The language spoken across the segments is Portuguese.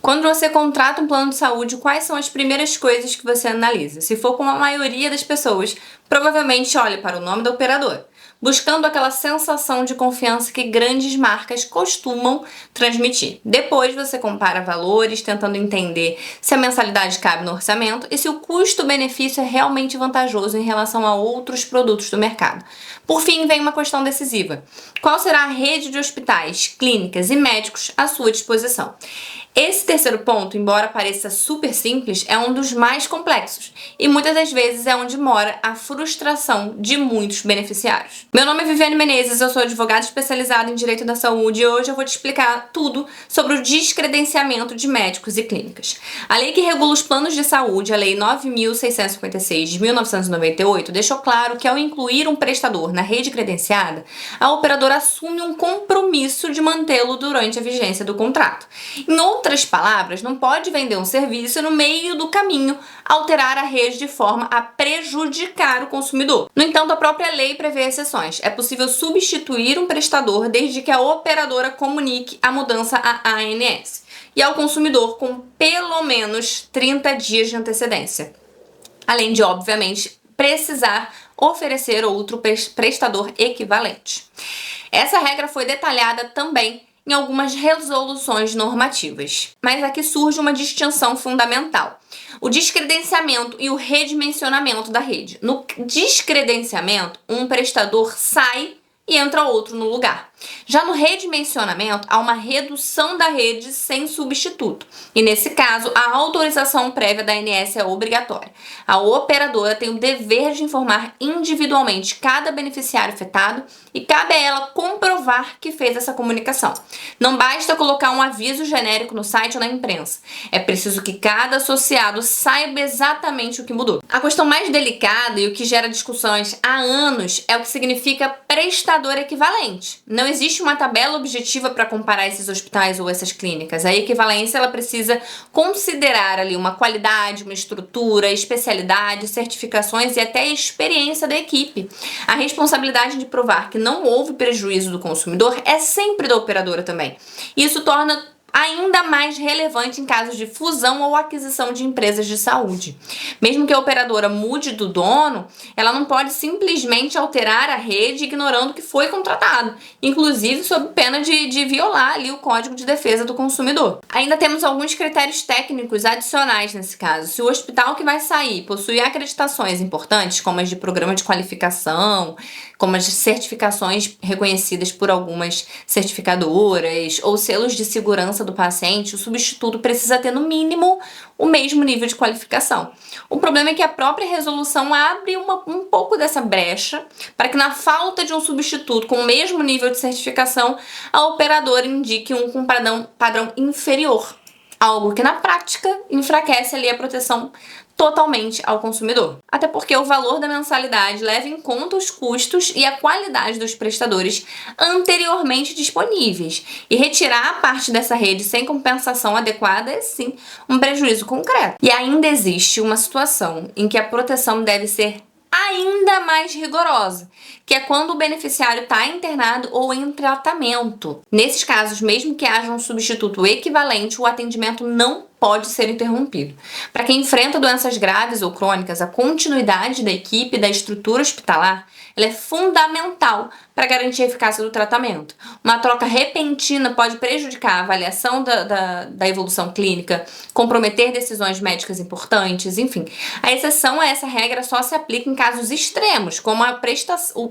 Quando você contrata um plano de saúde, quais são as primeiras coisas que você analisa? Se for como a maioria das pessoas, provavelmente olhe para o nome da operadora, buscando aquela sensação de confiança que grandes marcas costumam transmitir. Depois você compara valores, tentando entender se a mensalidade cabe no orçamento e se o custo-benefício é realmente vantajoso em relação a outros produtos do mercado. Por fim, vem uma questão decisiva. Qual será a rede de hospitais, clínicas e médicos à sua disposição? Esse terceiro ponto, embora pareça super simples, é um dos mais complexos e muitas das vezes é onde mora a frustração de muitos beneficiários. Meu nome é Viviane Menezes, eu sou advogada especializada em Direito da Saúde e hoje eu vou te explicar tudo sobre o descredenciamento de médicos e clínicas. A lei que regula os planos de saúde, a Lei 9.656 de 1998, deixou claro que ao incluir um prestador na rede credenciada, a operadora assume um compromisso de mantê-lo durante a vigência do contrato. Em outras palavras, não pode vender um serviço e no meio do caminho alterar a rede de forma a prejudicar o consumidor. No entanto, a própria lei prevê exceções. É possível substituir um prestador desde que a operadora comunique a mudança à ANS e ao consumidor com pelo menos 30 dias de antecedência. Além de, obviamente, precisar oferecer outro prestador equivalente. Essa regra foi detalhada também em algumas resoluções normativas. Mas aqui surge uma distinção fundamental: o descredenciamento e o redimensionamento da rede. No descredenciamento, um prestador sai e entra outro no lugar. Já no redimensionamento, há uma redução da rede sem substituto. E nesse caso, a autorização prévia da ANS é obrigatória. A operadora tem o dever de informar individualmente cada beneficiário afetado e cabe a ela comprovar que fez essa comunicação. Não basta colocar um aviso genérico no site ou na imprensa. É preciso que cada associado saiba exatamente o que mudou. A questão mais delicada e o que gera discussões há anos é o que significa prestador equivalente. Não existe uma tabela objetiva para comparar esses hospitais ou essas clínicas. A equivalência ela precisa considerar ali uma qualidade, uma estrutura, especialidade, certificações e até a experiência da equipe. A responsabilidade de provar que não houve prejuízo do consumidor é sempre da operadora também. Isso torna ainda mais relevante em casos de fusão ou aquisição de empresas de saúde. Mesmo que a operadora mude do dono, ela não pode simplesmente alterar a rede ignorando que foi contratado, inclusive sob pena de violar ali o Código de Defesa do Consumidor. Ainda temos alguns critérios técnicos adicionais nesse caso. Se o hospital que vai sair possui acreditações importantes, como as de programa de qualificação, como as certificações reconhecidas por algumas certificadoras ou selos de segurança do paciente, o substituto precisa ter no mínimo o mesmo nível de qualificação. O problema é que a própria resolução abre um pouco dessa brecha para que, na falta de um substituto com o mesmo nível de certificação, a operadora indique um com padrão inferior, algo que na prática enfraquece ali a proteção totalmente ao consumidor. Até porque o valor da mensalidade leva em conta os custos e a qualidade dos prestadores anteriormente disponíveis. E retirar parte dessa rede sem compensação adequada é sim um prejuízo concreto. E ainda existe uma situação em que a proteção deve ser ainda mais rigorosa, que é quando o beneficiário está internado ou em tratamento. Nesses casos, mesmo que haja um substituto equivalente, o atendimento não pode ser interrompido. Para quem enfrenta doenças graves ou crônicas, a continuidade da equipe e da estrutura hospitalar ela é fundamental para garantir a eficácia do tratamento. Uma troca repentina pode prejudicar a avaliação da evolução clínica, comprometer decisões médicas importantes, enfim. A exceção a essa regra só se aplica em casos extremos, como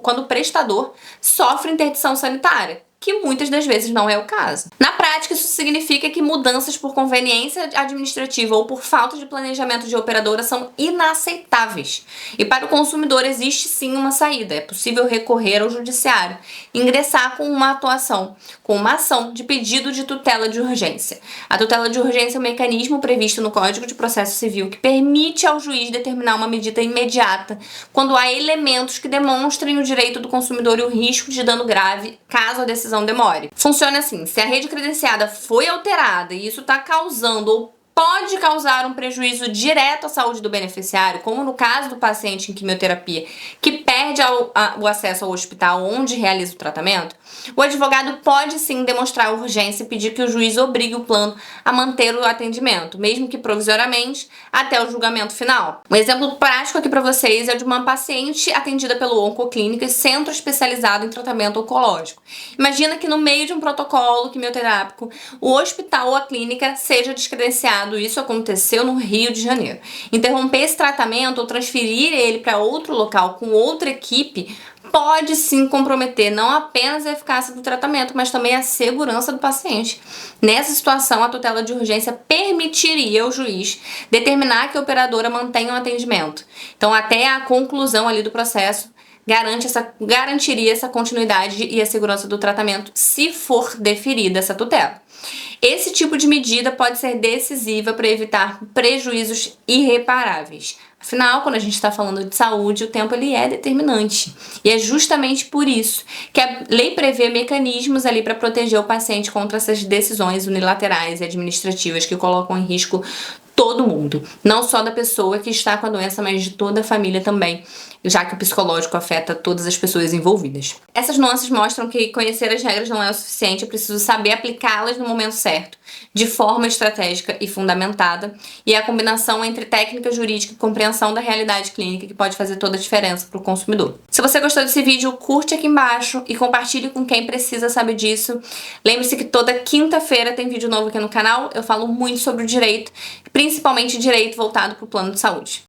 quando o prestador sofre interdição sanitária, que muitas das vezes não é o caso. Na prática, isso significa que mudanças por conveniência administrativa ou por falta de planejamento de operadora são inaceitáveis. E para o consumidor existe sim uma saída. É possível recorrer ao judiciário, ingressar com uma ação de pedido de tutela de urgência. A tutela de urgência é um mecanismo previsto no Código de Processo Civil que permite ao juiz determinar uma medida imediata quando há elementos que demonstrem o direito do consumidor e o risco de dano grave caso a decisão demore. Funciona assim: se a rede credenciada foi alterada e isso está causando ou pode causar um prejuízo direto à saúde do beneficiário, como no caso do paciente em quimioterapia, que perde o acesso ao hospital onde realiza o tratamento, o advogado pode sim demonstrar urgência e pedir que o juiz obrigue o plano a manter o atendimento, mesmo que provisoriamente, até o julgamento final. Um exemplo prático aqui para vocês é de uma paciente atendida pelo Oncoclínicas, centro especializado em tratamento oncológico. Imagina que no meio de um protocolo quimioterápico, o hospital ou a clínica seja descredenciado. Isso aconteceu no Rio de Janeiro. Interromper esse tratamento ou transferir ele para outro local com outra equipe pode sim comprometer não apenas a eficácia do tratamento, mas também a segurança do paciente. Nessa situação, a tutela de urgência permitiria ao juiz determinar que a operadora mantenha o atendimento. Então, até a conclusão ali do processo, garantiria essa continuidade e a segurança do tratamento se for deferida essa tutela. Esse tipo de medida pode ser decisiva para evitar prejuízos irreparáveis. Afinal, quando a gente está falando de saúde, o tempo ele é determinante. E é justamente por isso que a lei prevê mecanismos ali para proteger o paciente contra essas decisões unilaterais e administrativas que colocam em risco todo mundo. Não só da pessoa que está com a doença, mas de toda a família também, já que o psicológico afeta todas as pessoas envolvidas. Essas nuances mostram que conhecer as regras não é o suficiente, é preciso saber aplicá-las no momento certo, de forma estratégica e fundamentada, e é a combinação entre técnica jurídica e compreensão da realidade clínica que pode fazer toda a diferença para o consumidor. Se você gostou desse vídeo, curte aqui embaixo e compartilhe com quem precisa saber disso. Lembre-se que toda quinta-feira tem vídeo novo aqui no canal, eu falo muito sobre o direito, principalmente direito voltado para o plano de saúde.